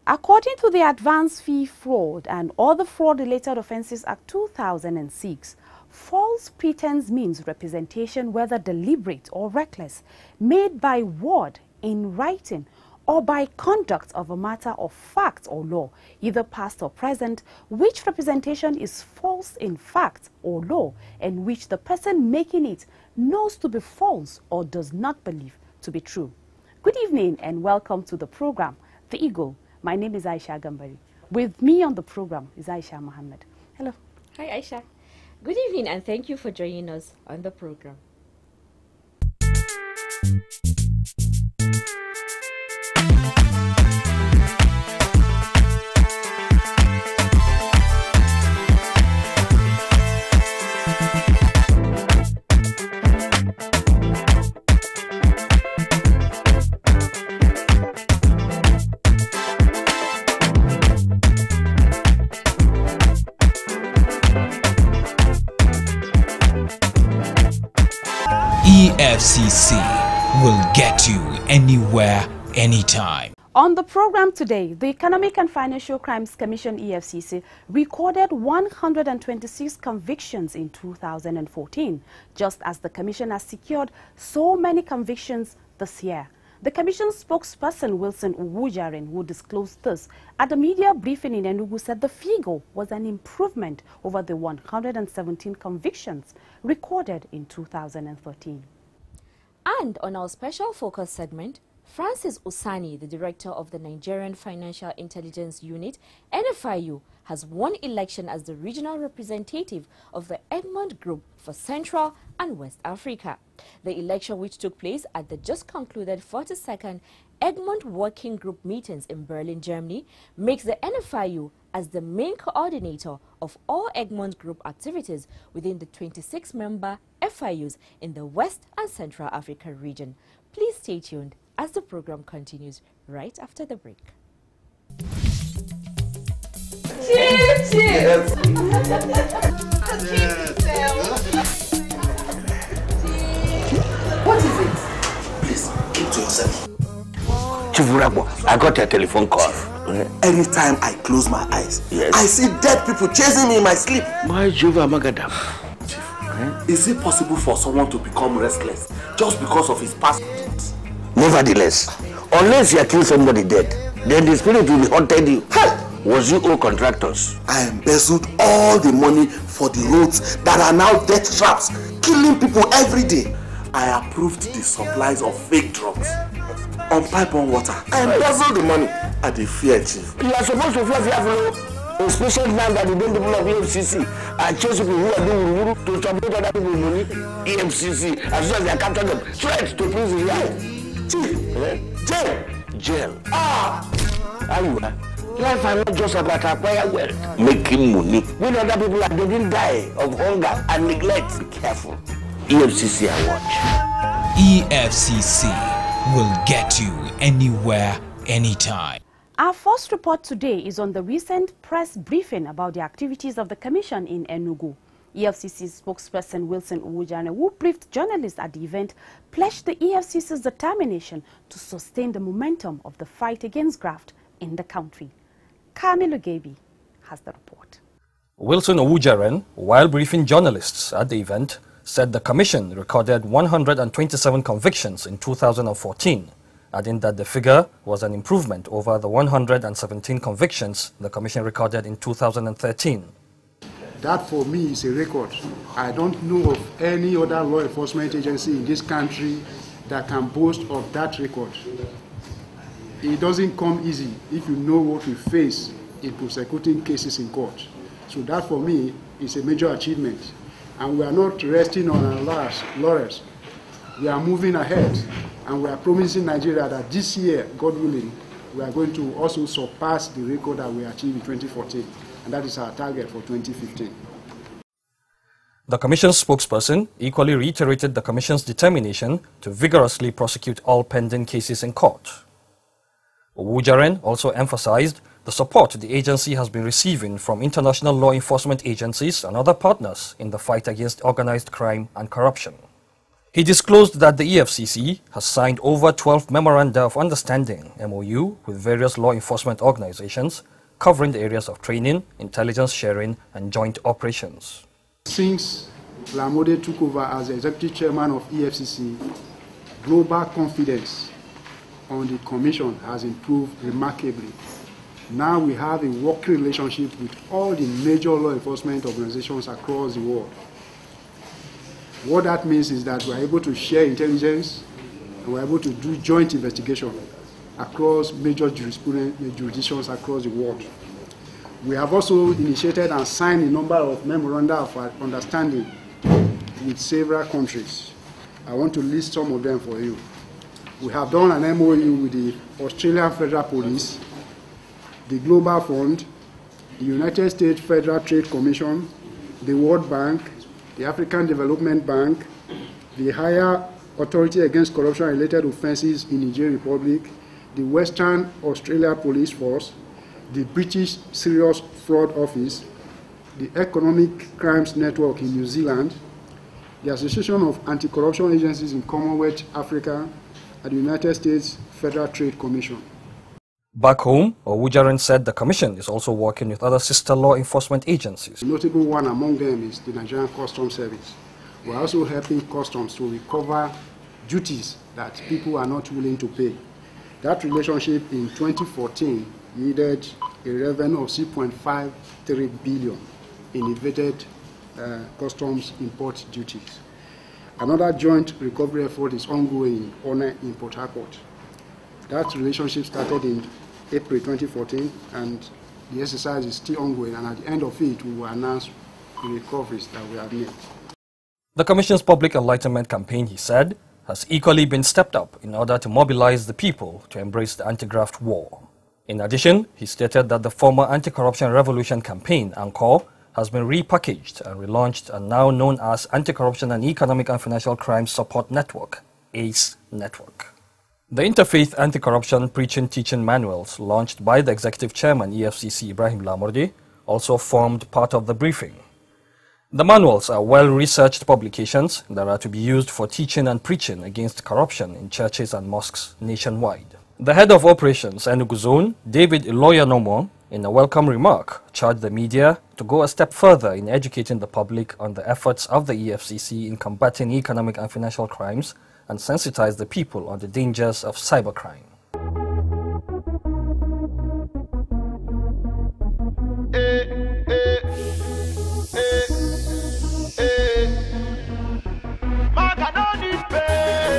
According to the Advance Fee Fraud and Other Fraud-Related Offences Act 2006, false pretense means representation, whether deliberate or reckless, made by word, in writing, or by conduct of a matter of fact or law, either past or present, which representation is false in fact or law, and which the person making it knows to be false or does not believe to be true. Good evening and welcome to the program, The Eagle. My name is Aisha Gambari. With me on the program is Aisha Mohammed. Hello. Hi Aisha. Good evening and thank you for joining us on the program. EFCC will get you anywhere, anytime. On the program today, the Economic and Financial Crimes Commission EFCC recorded 126 convictions in 2014, just as the Commission has secured so many convictions this year. The Commission spokesperson Wilson Uwujaren, who disclosed this at a media briefing in Enugu, said the figure was an improvement over the 117 convictions recorded in 2013. And on our special focus segment, Francis Usani, the director of the Nigerian Financial Intelligence Unit, NFIU, has won election as the regional representative of the Edmont Group for Central and West Africa. The election, which took place at the just concluded 42nd Edmont Working Group meetings in Berlin, Germany, makes the NFIU as the main coordinator of all Edmont Group activities within the 26-member FIUs in the West and Central Africa region. Please stay tuned as the program continues right after the break. Cheers! Cheers! What is it? Please, keep to yourself. Chief Urabo, I got a telephone call. Anytime I close my eyes, yes, I see dead people chasing me in my sleep. My Jova Magadam. Is it possible for someone to become restless just because of his past? Nevertheless, unless you kill somebody dead, then the spirit will be haunted you. Hey! Was you all contractors? I embezzled all the money for the roads that are now death traps, killing people every day. I approved the supplies of fake drugs on pipe and water. I embezzled the money. I dey fear, Chief. You are supposed to fear a special man that the people of EFCC and chase people who are doing to support other people with money. EFCC, as soon as they capture them, straight to prison. Chief, Jail. How you are? Life is not just about acquire wealth, making money. When other people are getting die of hunger and neglect, be careful. EFCC I watch. EFCC will get you anywhere, anytime. Our first report today is on the recent press briefing about the activities of the Commission in Enugu. EFCC spokesperson Wilson Uwujaren, who briefed journalists at the event, pledged the EFCC's determination to sustain the momentum of the fight against graft in the country. Kamilu Gabi has the report. Wilson Uwujaren, while briefing journalists at the event, said the Commission recorded 127 convictions in 2014, adding that the figure was an improvement over the 117 convictions the Commission recorded in 2013. That for me is a record. I don't know of any other law enforcement agency in this country that can boast of that record. It doesn't come easy if you know what we face in prosecuting cases in court. So that for me is a major achievement. And we are not resting on our laurels. We are moving ahead, and we are promising Nigeria that this year, God willing, we are going to also surpass the record that we achieved in 2014, and that is our target for 2015. The Commission's spokesperson equally reiterated the Commission's determination to vigorously prosecute all pending cases in court. Owujaren also emphasized the support the agency has been receiving from international law enforcement agencies and other partners in the fight against organized crime and corruption. He disclosed that the EFCC has signed over 12 Memoranda of Understanding (MOU) with various law enforcement organizations covering the areas of training, intelligence sharing, and joint operations. Since Lamode took over as the executive chairman of EFCC, global confidence on the Commission has improved remarkably. Now we have a working relationship with all the major law enforcement organizations across the world. What that means is that we are able to share intelligence, and we are able to do joint investigation across major jurisdictions across the world. We have also initiated and signed a number of memoranda of understanding with several countries. I want to list some of them for you. We have done an MOU with the Australian Federal Police, the Global Fund, the United States Federal Trade Commission, the World Bank, the African Development Bank, the Higher Authority Against Corruption-Related Offences in Niger Republic, the Western Australia Police Force, the British Serious Fraud Office, the Economic Crimes Network in New Zealand, the Association of Anti-Corruption Agencies in Commonwealth Africa, and the United States Federal Trade Commission. Back home, Owujaren said the Commission is also working with other sister law enforcement agencies. A notable one among them is the Nigerian Customs Service. We are also helping customs to recover duties that people are not willing to pay. That relationship in 2014 yielded a revenue of 6.53 billion in evaded customs import duties. Another joint recovery effort is ongoing in Port Harcourt. That relationship started in April 2014, and the exercise is still ongoing, and at the end of it, we will announce the recoveries that we have made. The Commission's public enlightenment campaign, he said, has equally been stepped up in order to mobilize the people to embrace the anti-graft war. In addition, he stated that the former Anti-Corruption Revolution campaign, ANCOR, has been repackaged and relaunched and now known as Anti-Corruption and Economic and Financial Crime Support Network, ACE Network. The Interfaith Anti-Corruption Preaching-Teaching Manuals launched by the Executive Chairman EFCC Ibrahim Lamorde also formed part of the briefing. The manuals are well-researched publications that are to be used for teaching and preaching against corruption in churches and mosques nationwide. The head of operations Enugu Zone, David Iloyanomo, in a welcome remark, charged the media to go a step further in educating the public on the efforts of the EFCC in combating economic and financial crimes and sensitize the people on the dangers of cybercrime.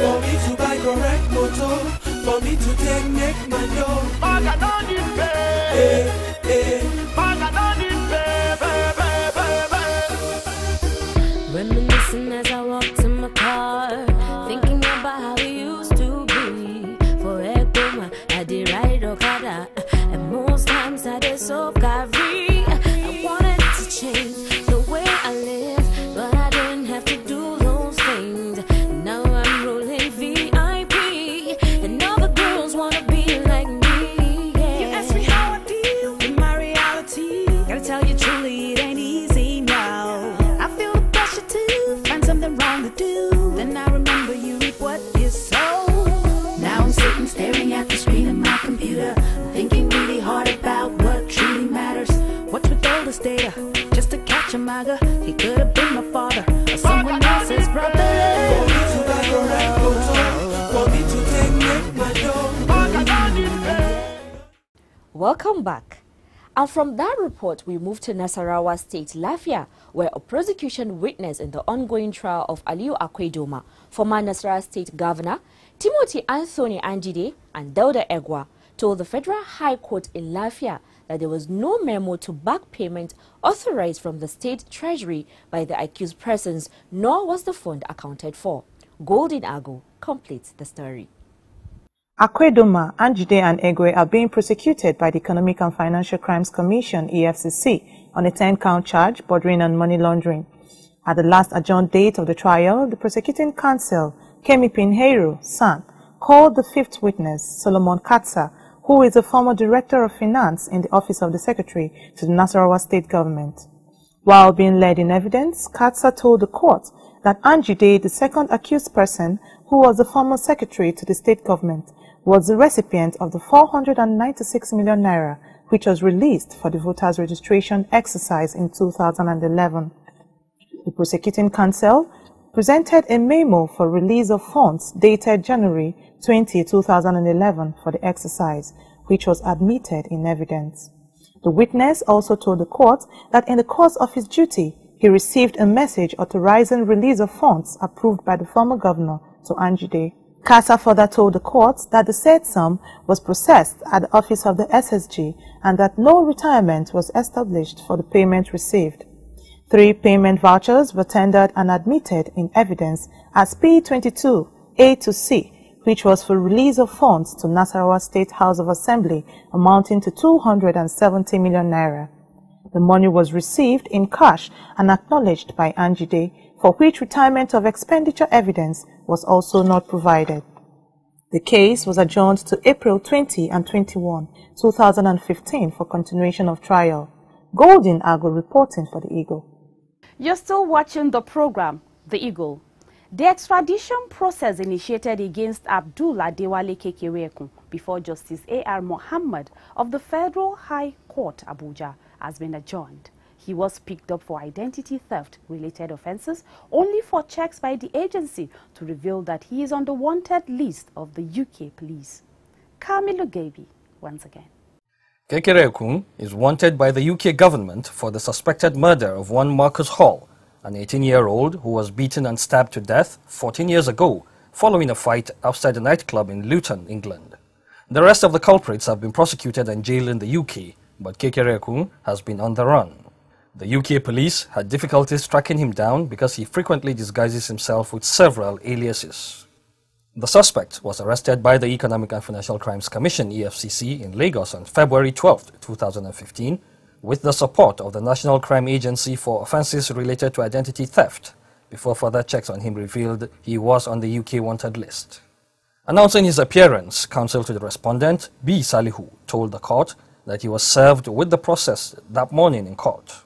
For me to buy correct motor, for me to take make my dough, reminiscing as I walk to my car, thinking about how it used to be. For Edmont, I did ride Okada, and most times I did so carry. I wanted to change the way I live, but I didn't have to do those things. Now I'm rolling VIP, and all the girls wanna be like me. Yeah. You ask me how I feel in my reality. Gotta tell you truly, it ain't easy now. I feel the pressure to find something wrong to do. Then I remember you reap what you sow. Now I'm sitting staring at the screen of my computer, thinking really hard about what truly matters. What's with all this data? Just to catch a maga. He could have been my father or someone else's brother. for me to buy correct motor, for me to take make my dough. Welcome back. And from that report, we move to Nasarawa State, Lafia, where a prosecution witness in the ongoing trial of Aliyu Akwedoma, former Nasarawa State Governor, Timothy Anthony Anjide, and Dauda Egwa, told the Federal High Court in Lafia that there was no memo to back payment authorized from the State Treasury by the accused persons, nor was the fund accounted for. Golden Ago completes the story. Akredoma, Anjide and Egwe are being prosecuted by the Economic and Financial Crimes Commission, EFCC, on a 10-count charge bordering on money laundering. At the last adjourned date of the trial, the prosecuting counsel, Kemi Pinheiro, San, called the fifth witness, Solomon Katsa, who is a former Director of Finance in the Office of the Secretary to the Nasarawa State Government. While being led in evidence, Katsa told the court that Anjide, the second accused person, who was the former Secretary to the State Government, was the recipient of the 496 million naira, which was released for the voters' registration exercise in 2011. The prosecuting counsel presented a memo for release of funds dated January 20, 2011 for the exercise, which was admitted in evidence. The witness also told the court that in the course of his duty, he received a message authorizing release of funds approved by the former governor to Anjide. Kasa further told the court that the said sum was processed at the office of the SSG and that no retirement was established for the payment received. 3 payment vouchers were tendered and admitted in evidence as P22 A to C, which was for release of funds to Nasarawa State House of Assembly amounting to 270 million naira. The money was received in cash and acknowledged by Anjide, for which retirement of expenditure evidence was also not provided. The case was adjourned to April 20 and 21, 2015 for continuation of trial. Golden Ago reporting for the Eagle. You're still watching the program, The Eagle. The extradition process initiated against Abdul Adewale Kekereekun before Justice A.R. Mohammed of the Federal High Court, Abuja, has been adjourned. He was picked up for identity theft-related offences, only for checks by the agency to reveal that he is on the wanted list of the UK police. Kamilu Gabi, once again. Kekereekun is wanted by the UK government for the suspected murder of one Marcus Hall, an 18-year-old who was beaten and stabbed to death 14 years ago following a fight outside a nightclub in Luton, England. The rest of the culprits have been prosecuted and jailed in the UK, but Kekereekun has been on the run. The UK police had difficulties tracking him down because he frequently disguises himself with several aliases. The suspect was arrested by the Economic and Financial Crimes Commission (EFCC) in Lagos on February 12, 2015, with the support of the National Crime Agency for offences related to identity theft, before further checks on him revealed he was on the UK wanted list. Announcing his appearance, counsel to the respondent, B. Salihu, told the court that he was served with the process that morning in court.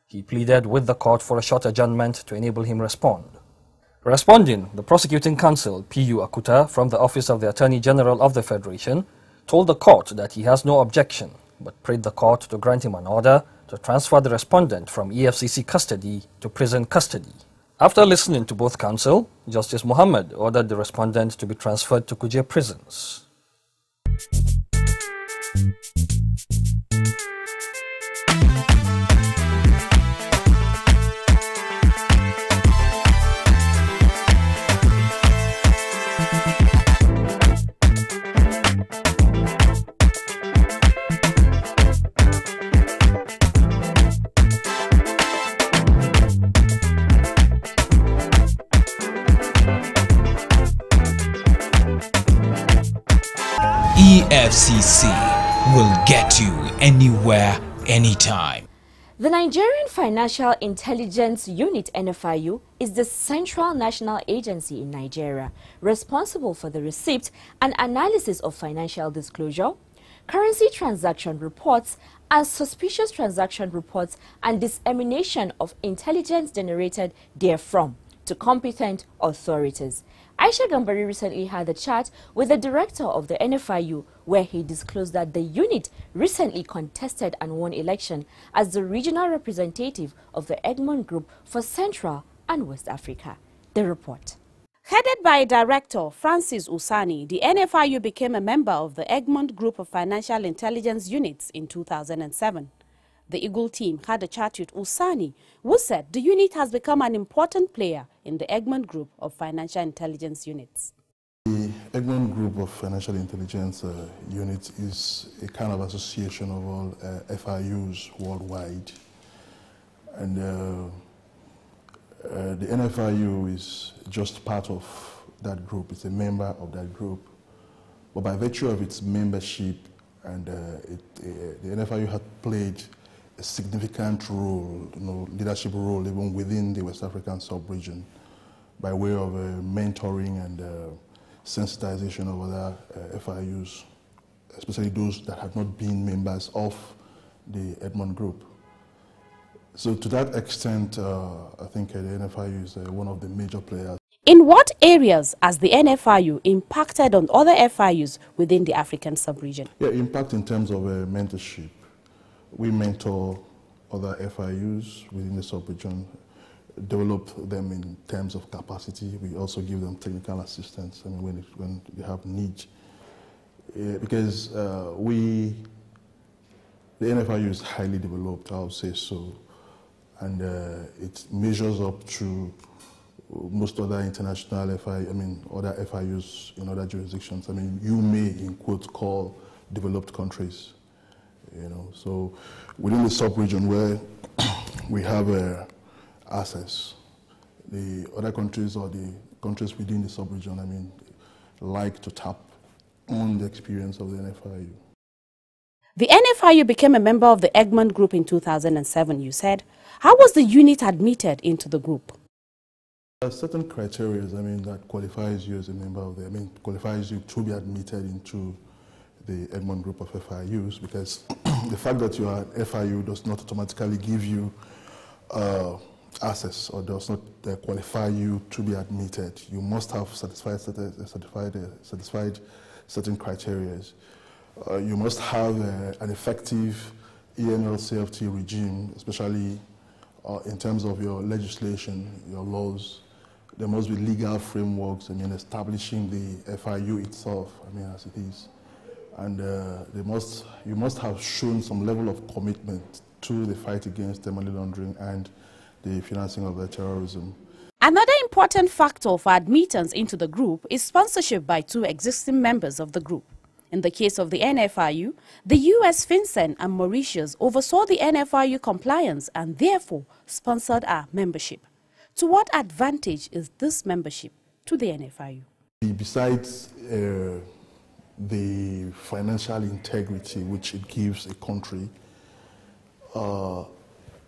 He pleaded with the court for a short adjournment to enable him respond. Responding, the prosecuting counsel, P.U. Akuta, from the Office of the Attorney General of the Federation, told the court that he has no objection, but prayed the court to grant him an order to transfer the respondent from EFCC custody to prison custody. After listening to both counsel, Justice Mohammed ordered the respondent to be transferred to Kuje prisons. EFCC will get you anywhere, anytime. The Nigerian Financial Intelligence Unit (NFIU) is the central national agency in Nigeria responsible for the receipt and analysis of financial disclosure, currency transaction reports, and suspicious transaction reports, and dissemination of intelligence generated therefrom to competent authorities. Aisha Gambari recently had a chat with the director of the NFIU, where he disclosed that the unit recently contested and won election as the regional representative of the Edmont Group for Central and West Africa. The report. Headed by Director Francis Usani, the NFIU became a member of the Edmont Group of Financial Intelligence Units in 2007. The Eagle team had a chat with Usani, who said the unit has become an important player in the Edmont Group of Financial Intelligence Units. The Edmont Group of Financial Intelligence Unit is a kind of association of all FIUs worldwide. And the NFIU is just part of that group. It's a member of that group. But by virtue of its membership, and the NFIU had played a significant role, leadership role even within the West African sub-region by way of mentoring and sensitization of other FIUs, especially those that have not been members of the Edmont Group. So to that extent, I think the NFIU is one of the major players. In what areas has the NFIU impacted on other FIUs within the African sub-region? Yeah, impact in terms of mentorship. We mentor other FIUs within the sub-region, develop them in terms of capacity. We also give them technical assistance when they have need. Because the NFIU is highly developed, I would say so, and it measures up to most other international other FIUs in other jurisdictions. You may, in quotes, call developed countries. So within the sub-region where we have access, the other countries or the countries within the sub-region, like to tap on the experience of the NFIU. The NFIU became a member of the Egmont Group in 2007, you said. How was the unit admitted into the group? There are certain criteria, that qualifies you as a member of qualifies you to be admitted into the Edmont Group of FIUs, because the fact that you are an FIU does not automatically give you access or does not qualify you to be admitted. You must have satisfied certain criteria. You must have an effective EML CFT regime, especially in terms of your legislation, your laws. There must be legal frameworks, establishing the FIU itself, as it is. And you must have shown some level of commitment to the fight against money laundering and the financing of terrorism. Another important factor for admittance into the group is sponsorship by two existing members of the group. In the case of the NFIU, the US, FinCEN and Mauritius oversaw the NFIU compliance and therefore sponsored our membership. To what advantage is this membership to the NFIU? Besides the financial integrity which it gives a country,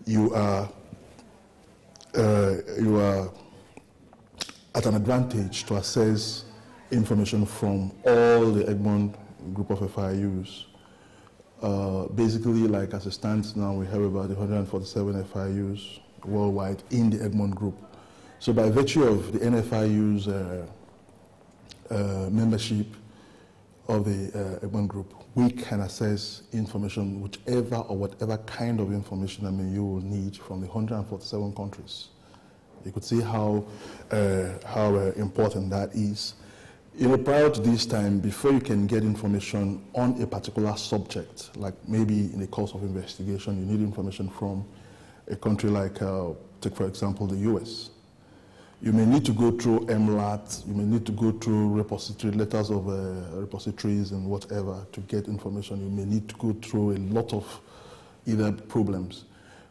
you are at an advantage to access information from all the Edmont Group of FIUs. Basically, like as it stands now, we have about 147 FIUs worldwide in the Edmont Group. So by virtue of the NFIU's membership of the Edmont Group, we can access information, whichever or whatever kind of information you will need from the 147 countries. You could see how important that is. Prior to this time, before you can get information on a particular subject, like maybe in the course of investigation, you need information from a country like, take for example, the US. You may need to go through MLAT, you may need to go through letters of repositories and whatever to get information. You may need to go through a lot of either problems.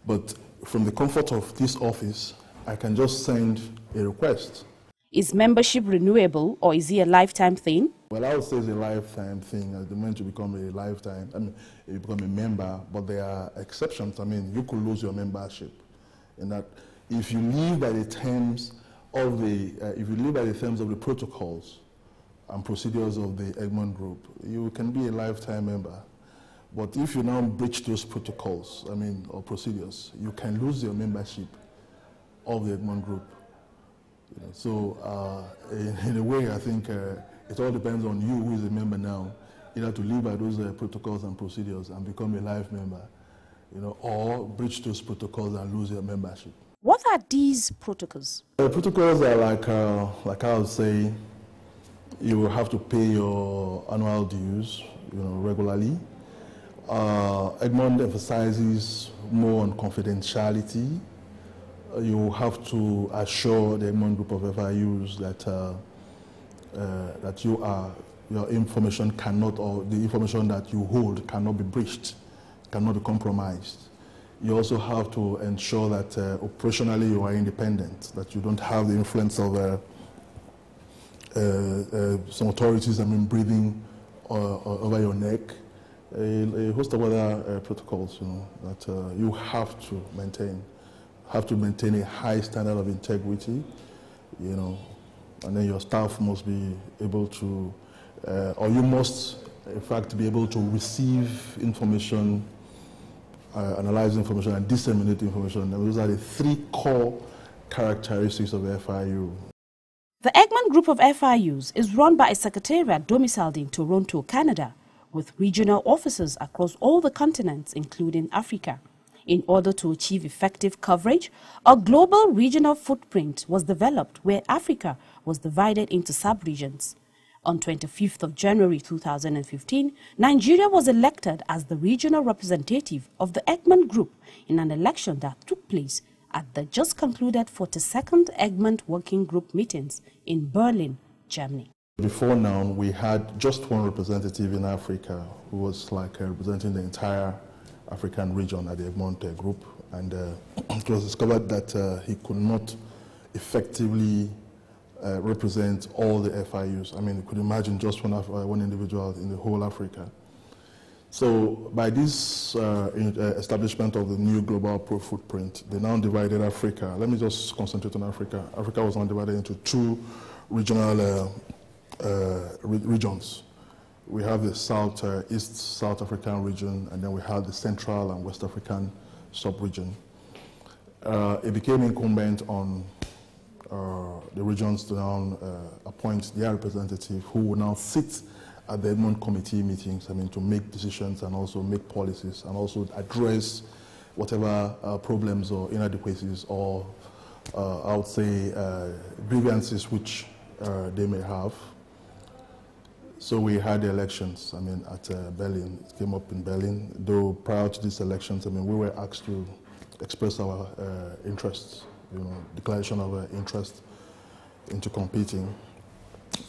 But from the comfort of this office, I can just send a request. Is membership renewable or is it a lifetime thing? Well, I would say it's a lifetime thing. At the moment you become a lifetime, you become a member, but there are exceptions. You could lose your membership. In that, if you live by the terms of the protocols and procedures of the Edmont Group, you can be a lifetime member. But if you now breach those protocols, or procedures, you can lose your membership of the Edmont Group. So in a way, I think it all depends on you who is a member now, either to live by those protocols and procedures and become a life member, or breach those protocols and lose your membership. What are these protocols? The protocols are like I would say, you will have to pay your annual dues, regularly. Edmont emphasizes more on confidentiality. You have to assure the Edmont Group of FIUs that that your information cannot, or the information that you hold cannot be breached, cannot be compromised. You also have to ensure that operationally you are independent, that you don't have the influence of some authorities, breathing over your neck, a host of other protocols, that you have to maintain. Have to maintain a high standard of integrity, and then your staff must be able to, or you must, in fact, be able to receive information, analyze information, and disseminate information. And those are the 3 core characteristics of the FIU. The Egmont Group of FIUs is run by a secretariat domiciled in Toronto, Canada, with regional offices across all the continents, including Africa. In order to achieve effective coverage, a global regional footprint was developed where Africa was divided into sub-regions. On 25th of January 2015, Nigeria was elected as the regional representative of the Egmont Group in an election that took place at the just concluded 42nd Egmont Working Group meetings in Berlin, Germany. Before now, we had just one representative in Africa who was representing the entire African region at the Edmont Group, and it was discovered that he could not effectively represent all the FIUs. You could imagine just one individual in the whole Africa. So by this establishment of the new global footprint, they now divided Africa. Let me just concentrate on Africa. Africa was now divided into 2 regional regions. We have the East South African region, and then we have the Central and West African sub-region. It became incumbent on the regions to now appoint their representative, who will now sit at the Edmont committee meetings, to make decisions and also make policies and also address whatever problems or inadequacies or I would say grievances which they may have. So we had the elections, at Berlin. It came up in Berlin. Though prior to these elections, we were asked to express our interests, declaration of interest into competing.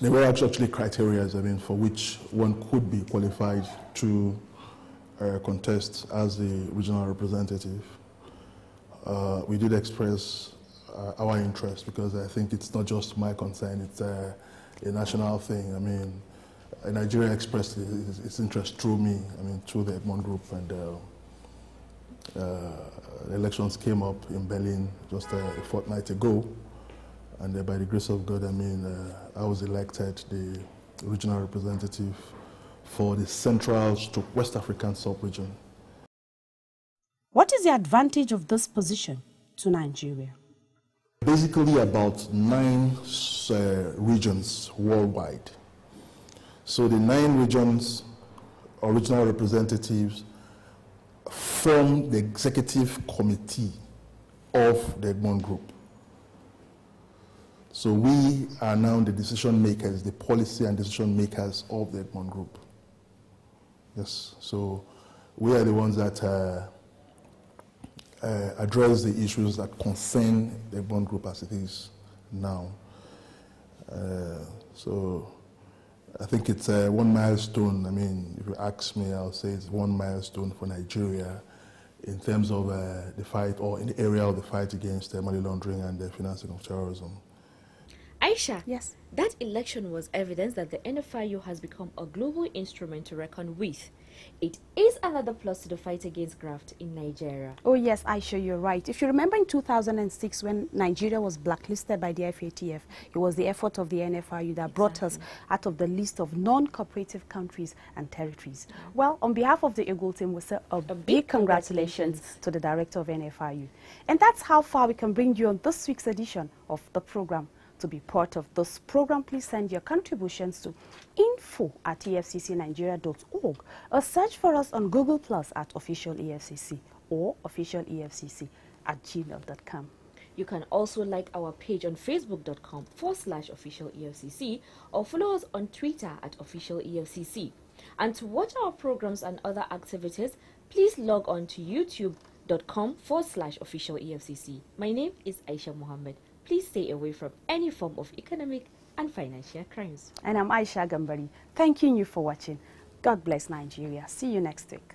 There were actually criteria, for which one could be qualified to contest as the regional representative. We did express our interest, because I think it's not just my concern, it's a national thing. Nigeria expressed its interest through me, through the Edmont Group, and elections came up in Berlin just a fortnight ago, and by the grace of God, I was elected the regional representative for the Central to West African sub-region. What is the advantage of this position to Nigeria? Basically about 9 regions worldwide. So the 9 regions, original representatives, form the executive committee of the Edmont Group. So we are now the decision makers, the policy and decision makers of the Edmont Group. Yes, so we are the ones that address the issues that concern the Edmont Group as it is now. So I think it's one milestone. If you ask me, I'll say it's one milestone for Nigeria in terms of the fight, or in the area of the fight against money laundering and the financing of terrorism. Aisha, yes, that election was evidence that the NFIU has become a global instrument to reckon with. It is another plus to the fight against graft in Nigeria. Oh yes, Aisha, you're right. If you remember in 2006, when Nigeria was blacklisted by the FATF, it was the effort of the NFIU that brought us out of the list of non-cooperative countries and territories. Well, on behalf of the Eagle team, we say a big congratulations to the director of NFIU. And that's how far we can bring you on this week's edition of the program. To be part of this program, please send your contributions to info@efccnigeria.org, or search for us on Google Plus at Official EFCC or officialefcc@gmail.com. You can also like our page on facebook.com/Official EFCC, or follow us on Twitter at Official EFCC. And to watch our programs and other activities, please log on to youtube.com/Official EFCC. My name is Aisha Mohammed. please stay away from any form of economic and financial crimes. And I'm Aisha Gambari, thanking you for watching. God bless Nigeria. See you next week.